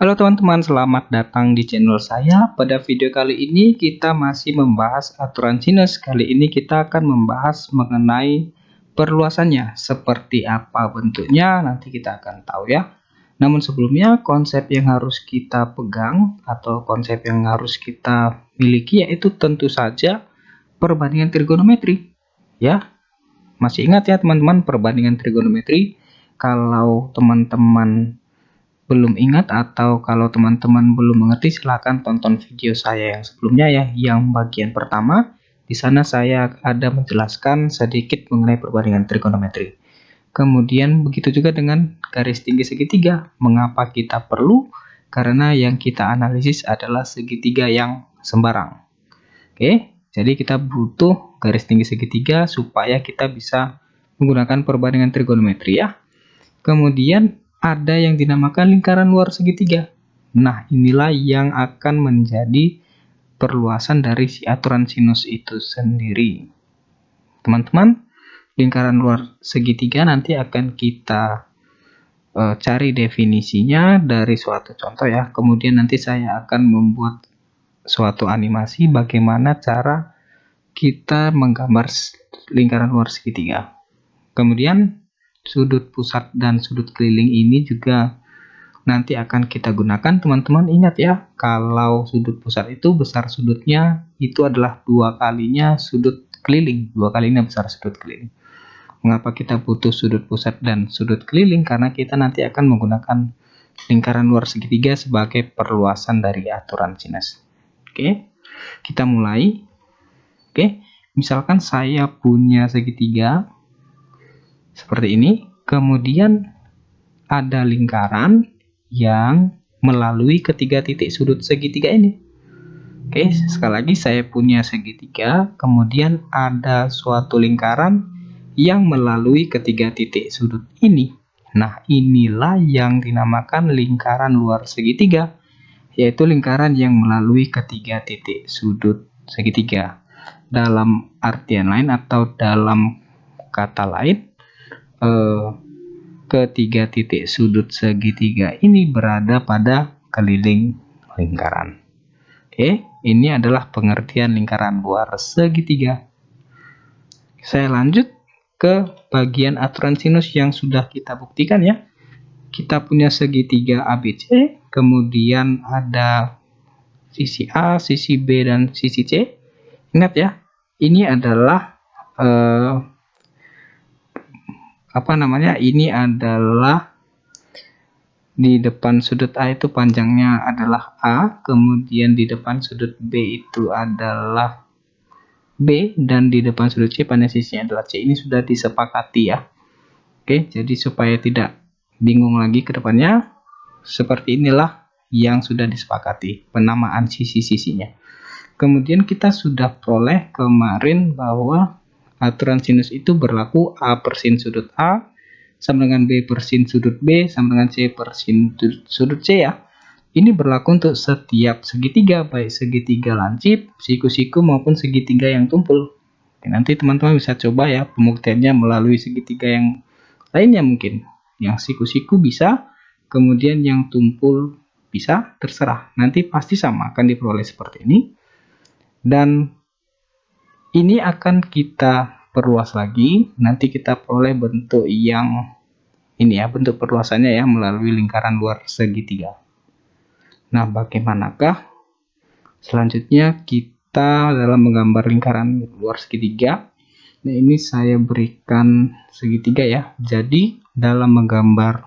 Halo teman-teman, selamat datang di channel saya. Pada video kali ini kita masih membahas aturan sinus. Kali ini kita akan membahas mengenai perluasannya. Seperti apa bentuknya nanti kita akan tahu ya. Namun sebelumnya konsep yang harus kita pegang atau konsep yang harus kita miliki yaitu tentu saja perbandingan trigonometri. Ya, masih ingat ya teman-teman perbandingan trigonometri? Kalau teman-teman belum ingat atau kalau teman-teman belum mengerti, silahkan tonton video saya yang sebelumnya ya, yang bagian pertama. Di sana saya ada menjelaskan sedikit mengenai perbandingan trigonometri. Kemudian begitu juga dengan garis tinggi segitiga. Mengapa kita perlu? Karena yang kita analisis adalah segitiga yang sembarang. Oke, jadi kita butuh garis tinggi segitiga supaya kita bisa menggunakan perbandingan trigonometri ya. Kemudian ada yang dinamakan lingkaran luar segitiga. Nah, inilah yang akan menjadi perluasan dari si aturan sinus itu sendiri. Teman-teman, lingkaran luar segitiga nanti akan kita cari definisinya dari suatu contoh ya. Kemudian nanti saya akan membuat suatu animasi bagaimana cara kita menggambar lingkaran luar segitiga. Kemudian sudut pusat dan sudut keliling ini juga nanti akan kita gunakan. Teman-teman ingat ya, kalau sudut pusat itu besar sudutnya itu adalah 2 kalinya sudut keliling, 2 kalinya besar sudut keliling. Mengapa kita butuh sudut pusat dan sudut keliling? Karena kita nanti akan menggunakan lingkaran luar segitiga sebagai perluasan dari aturan sinus. Oke, kita mulai. Oke, misalkan saya punya segitiga seperti ini, kemudian ada lingkaran yang melalui ketiga titik sudut segitiga ini. Oke, sekali lagi saya punya segitiga, kemudian ada suatu lingkaran yang melalui ketiga titik sudut ini. Nah, inilah yang dinamakan lingkaran luar segitiga, yaitu lingkaran yang melalui ketiga titik sudut segitiga. Dalam artian lain atau dalam kata lain, ketiga titik sudut segitiga ini berada pada keliling lingkaran. Oke, ini adalah pengertian lingkaran luar segitiga. Saya lanjut ke bagian aturan sinus yang sudah kita buktikan ya. Kita punya segitiga ABC, kemudian ada sisi A, sisi B, dan sisi C. Ingat ya, ini adalah ini adalah di depan sudut A itu panjangnya adalah A, kemudian di depan sudut B itu adalah B, dan di depan sudut C panjang sisinya adalah C. Ini sudah disepakati ya. Oke, jadi supaya tidak bingung lagi ke depannya, seperti inilah yang sudah disepakati penamaan sisi-sisinya. Kemudian kita sudah peroleh kemarin bahwa aturan sinus itu berlaku A per sin sudut A sama dengan B per sin sudut B sama dengan C per sin sudut C ya. Ini berlaku untuk setiap segitiga, baik segitiga lancip, siku-siku maupun segitiga yang tumpul. Oke, nanti teman-teman bisa coba ya pembuktiannya melalui segitiga yang lainnya mungkin. Yang siku-siku bisa, kemudian yang tumpul bisa, terserah. Nanti pasti sama akan diperoleh seperti ini. Dan ini akan kita perluas lagi, nanti kita peroleh bentuk yang ini ya, bentuk perluasannya ya melalui lingkaran luar segitiga. Nah, bagaimanakah selanjutnya kita dalam menggambar lingkaran luar segitiga? Nah, ini saya berikan segitiga ya. Jadi dalam menggambar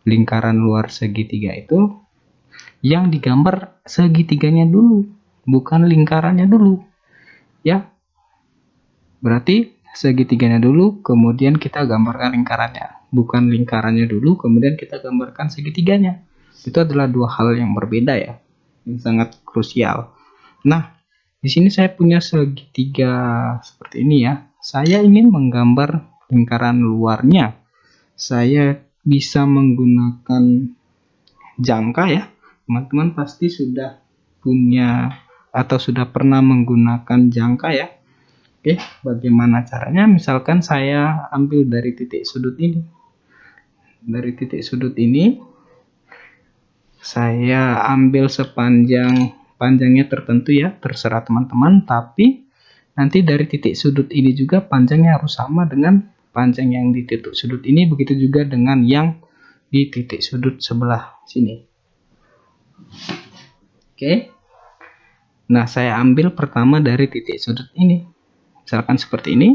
lingkaran luar segitiga itu yang digambar segitiganya dulu, bukan lingkarannya dulu ya. Berarti segitiganya dulu, kemudian kita gambarkan lingkarannya, bukan lingkarannya dulu kemudian kita gambarkan segitiganya. Itu adalah dua hal yang berbeda ya, yang sangat krusial. Nah, di sini saya punya segitiga seperti ini ya. Saya ingin menggambar lingkaran luarnya. Saya bisa menggunakan jangka ya. Teman-teman pasti sudah punya atau sudah pernah menggunakan jangka ya. Oke, bagaimana caranya? Misalkan saya ambil dari titik sudut ini. Dari titik sudut ini, Saya ambil panjangnya tertentu ya, terserah teman-teman, tapi nanti dari titik sudut ini juga panjangnya harus sama dengan panjang yang di titik sudut ini, begitu juga dengan yang di titik sudut sebelah sini. Oke. Nah, saya ambil pertama dari titik sudut ini. Misalkan seperti ini.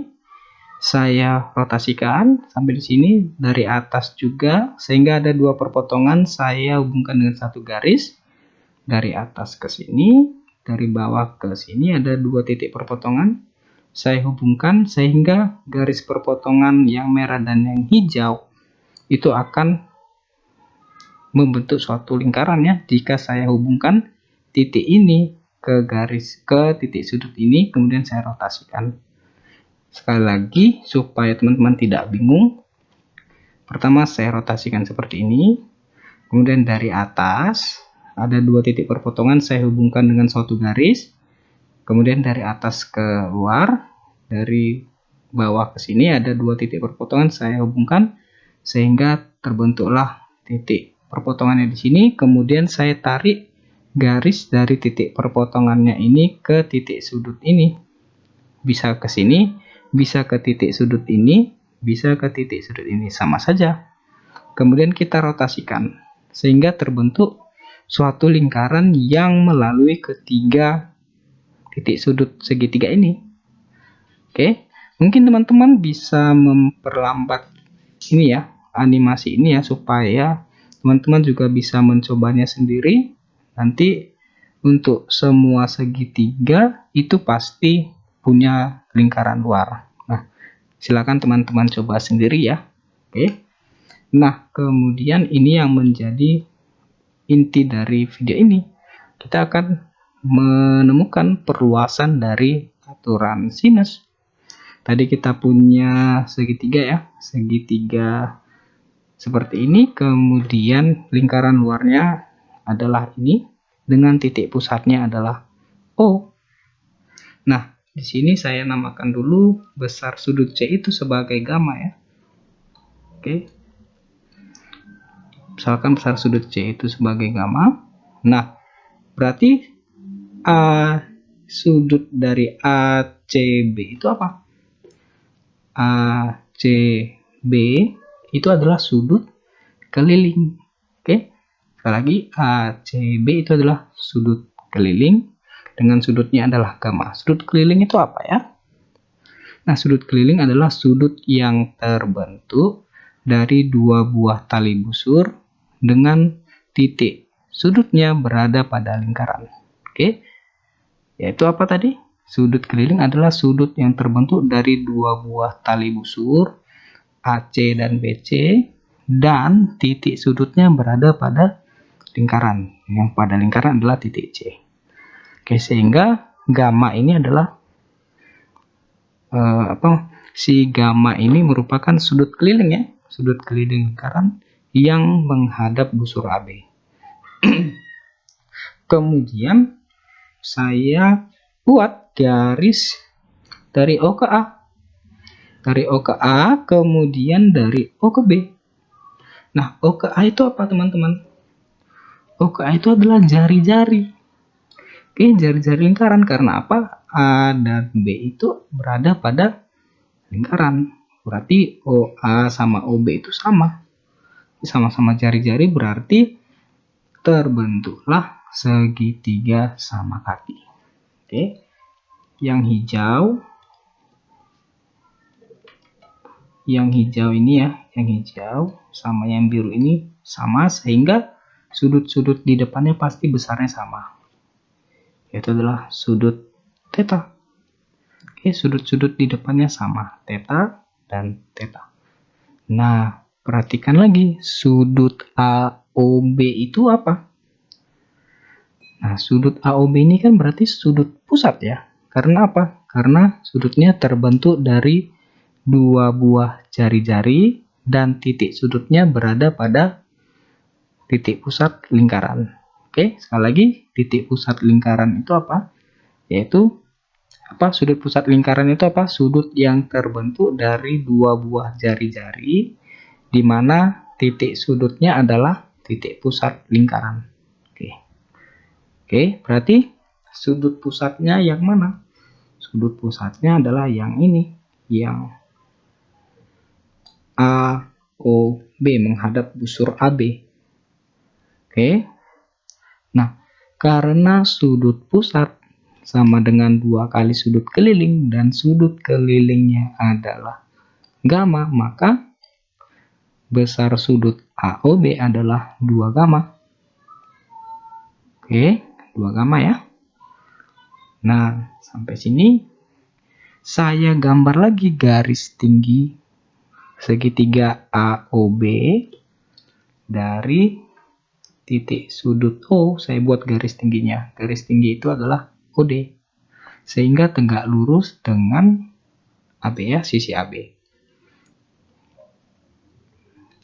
Saya rotasikan sampai di sini, dari atas juga, sehingga ada dua perpotongan. Saya hubungkan dengan satu garis dari atas ke sini, dari bawah ke sini ada dua titik perpotongan. Saya hubungkan sehingga garis perpotongan yang merah dan yang hijau itu akan membentuk suatu lingkaran ya. Jika saya hubungkan titik ini ke titik sudut ini, kemudian saya rotasikan. Sekali lagi, supaya teman-teman tidak bingung, pertama saya rotasikan seperti ini, kemudian dari atas ada dua titik perpotongan, saya hubungkan dengan suatu garis, kemudian dari atas ke luar, dari bawah ke sini ada dua titik perpotongan, saya hubungkan sehingga terbentuklah titik perpotongannya di sini, kemudian saya tarik garis dari titik perpotongannya ini ke titik sudut ini, bisa ke sini, bisa ke titik sudut ini, bisa ke titik sudut ini, sama saja. Kemudian kita rotasikan sehingga terbentuk suatu lingkaran yang melalui ketiga titik sudut segitiga ini. Oke, mungkin teman-teman bisa memperlambat ini ya, animasi ini ya, supaya teman-teman juga bisa mencobanya sendiri. Nanti untuk semua segitiga itu pasti punya lingkaran luar. Nah, silakan teman-teman coba sendiri ya. Oke. Nah, kemudian ini yang menjadi inti dari video ini. Kita akan menemukan perluasan dari aturan sinus. Tadi kita punya segitiga ya, segitiga seperti ini, kemudian lingkaran luarnya adalah ini, dengan titik pusatnya adalah O. Nah, di sini saya namakan dulu besar sudut C itu sebagai gamma ya. Oke. Misalkan besar sudut C itu sebagai gamma. Nah, berarti sudut dari ACB itu apa? ACB itu adalah sudut keliling. Oke. Sekali lagi, ACB itu adalah sudut keliling dengan sudutnya adalah gamma. Sudut keliling itu apa ya? Nah, sudut keliling adalah sudut yang terbentuk dari dua buah tali busur dengan titik sudutnya berada pada lingkaran. Oke. Yaitu apa tadi? Sudut keliling adalah sudut yang terbentuk dari dua buah tali busur AC dan BC dan titik sudutnya berada pada lingkaran. Yang pada lingkaran adalah titik C. Oke, sehingga gamma ini adalah si gamma ini merupakan sudut keliling ya, sudut keliling lingkaran yang menghadap busur AB. Kemudian saya buat garis dari O ke A. Dari O ke A, kemudian dari O ke B. Nah, O ke A itu apa teman-teman? O ke A itu adalah jari-jari. Oke, jari-jari lingkaran. Karena apa? A dan B itu berada pada lingkaran. Berarti OA sama OB itu sama. Sama-sama jari-jari, berarti terbentuklah segitiga sama kaki. Oke. Yang hijau ini ya, yang hijau sama yang biru ini sama, sehingga sudut-sudut di depannya pasti besarnya sama. Yaitu adalah sudut theta. Oke, sudut-sudut di depannya sama, theta dan theta. Nah, perhatikan lagi, sudut AOB itu apa? Nah, sudut AOB ini kan berarti sudut pusat ya. Karena apa? Karena sudutnya terbentuk dari dua buah jari-jari dan titik sudutnya berada pada titik pusat lingkaran. Oke, sekali lagi, titik pusat lingkaran itu apa? Yaitu sudut pusat lingkaran itu apa? Sudut yang terbentuk dari dua buah jari-jari, di mana titik sudutnya adalah titik pusat lingkaran. Oke. Oke, berarti sudut pusatnya yang mana? Sudut pusatnya adalah yang ini, yang AOB menghadap busur AB. Oke. Nah, karena sudut pusat sama dengan 2 kali sudut keliling dan sudut kelilingnya adalah gamma, maka besar sudut AOB adalah 2 gamma. Oke, 2 gamma ya. Nah, sampai sini saya gambar lagi garis tinggi segitiga AOB dari titik sudut O. Saya buat garis tingginya. Garis tinggi itu adalah OD, sehingga tegak lurus dengan AB ya, sisi AB.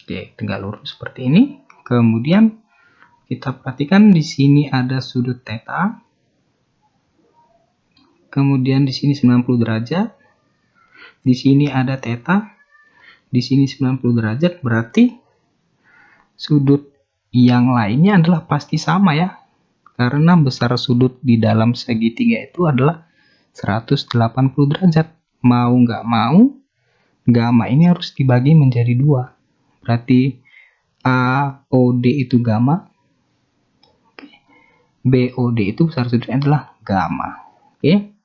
Oke, tegak lurus seperti ini. Kemudian kita perhatikan di sini ada sudut theta. Kemudian di sini 90 derajat. Di sini ada theta. Di sini 90 derajat, berarti sudut yang lainnya adalah pasti sama ya. Karena besar sudut di dalam segitiga itu adalah 180 derajat. Mau nggak mau, gamma ini harus dibagi menjadi 2. Berarti AOD itu gamma. BOD itu besar sudutnya adalah gamma. Oke.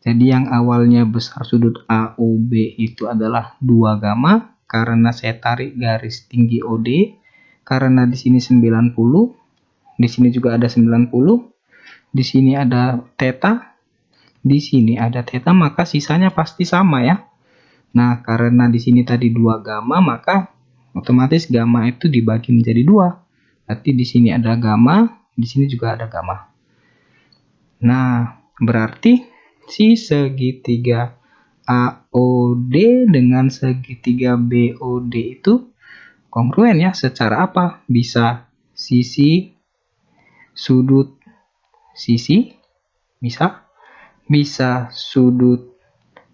Jadi yang awalnya besar sudut AOB itu adalah 2 gamma. Karena saya tarik garis tinggi OD. Karena di sini 90. Di sini juga ada 90. Di sini ada theta. Di sini ada theta, maka sisanya pasti sama ya. Nah, karena di sini tadi 2 gamma, maka otomatis gamma itu dibagi menjadi 2. Berarti di sini ada gamma, di sini juga ada gamma. Nah, berarti si segitiga AOD dengan segitiga BOD itu kongruen ya. Secara apa? Bisa sisi, sudut, sisi, bisa sudut,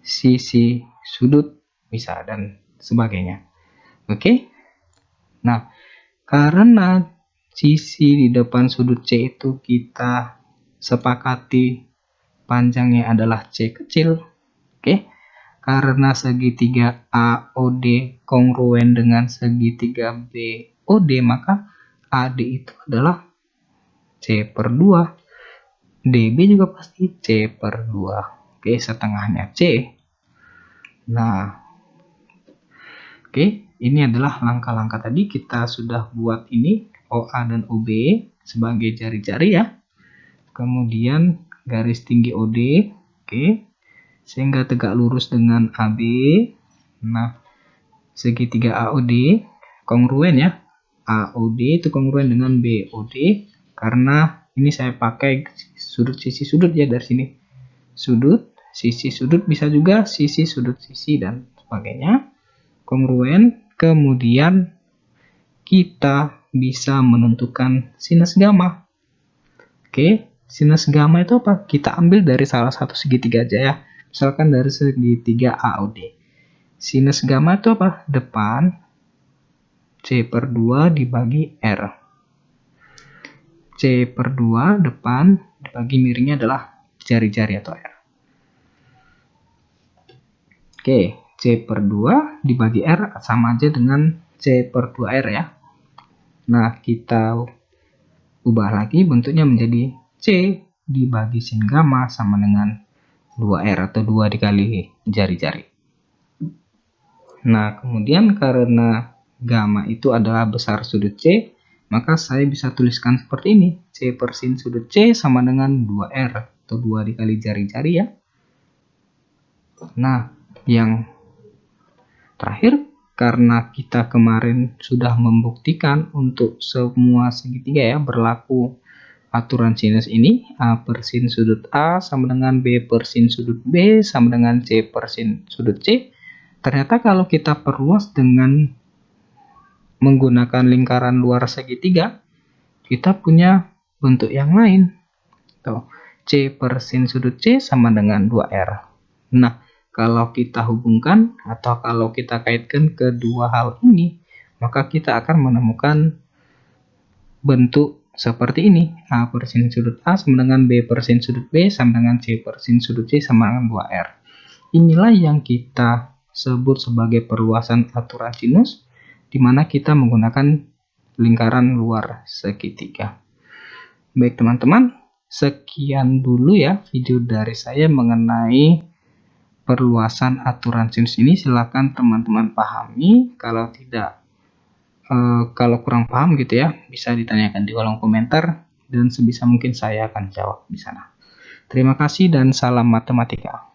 sisi, sudut, bisa, dan sebagainya. Oke. Nah, karena sisi di depan sudut C itu kita sepakati panjangnya adalah C kecil. Oke. Karena segitiga AOD kongruen dengan segitiga BOD, maka AD itu adalah C per 2. DB juga pasti C per 2. Oke, setengahnya C. Nah, oke, ini adalah langkah-langkah tadi. Kita sudah buat ini, OA dan OB sebagai jari-jari ya. Kemudian garis tinggi OD, oke, sehingga tegak lurus dengan AB. Nah, segitiga AOD kongruen ya. AOD itu kongruen dengan BOD, karena ini saya pakai sudut sisi sudut ya dari sini. Sudut, sisi sudut, bisa juga sisi sudut sisi dan sebagainya. Kongruen. Kemudian kita bisa menentukan sinus gamma. Oke, sinus gamma itu apa? Kita ambil dari salah satu segitiga aja ya. Misalkan dari segitiga AOD. Sinus gamma itu apa? Depan C per 2 dibagi R. C per 2 depan dibagi miringnya adalah jari-jari atau R. Oke, C per 2 dibagi R sama aja dengan C per 2R ya. Nah, kita ubah lagi bentuknya menjadi C dibagi sin gamma sama dengan 2R atau 2 dikali jari-jari. Nah, kemudian karena gamma itu adalah besar sudut C, maka saya bisa tuliskan seperti ini. C per sin sudut C sama dengan 2R atau 2 dikali jari-jari ya. Nah, yang terakhir, karena kita kemarin sudah membuktikan untuk semua segitiga ya berlaku aturan sinus ini, A per sin sudut A sama dengan B per sin sudut B sama dengan C per sin sudut C. Ternyata kalau kita perluas dengan menggunakan lingkaran luar segitiga, kita punya bentuk yang lain. Tuh, C per sin sudut C sama dengan 2R. Nah, kalau kita hubungkan atau kalau kita kaitkan kedua hal ini, maka kita akan menemukan bentuk seperti ini. A per sin sudut A sama dengan B per sin sudut B sama dengan C per sin sudut C sama dengan 2R. Inilah yang kita sebut sebagai perluasan aturan sinus, di mana kita menggunakan lingkaran luar segitiga. Baik teman-teman, sekian dulu ya video dari saya mengenai perluasan aturan sinus ini. Silakan teman-teman pahami. Kalau kurang paham gitu ya, bisa ditanyakan di kolom komentar dan sebisa mungkin saya akan jawab di sana. Terima kasih dan salam matematika.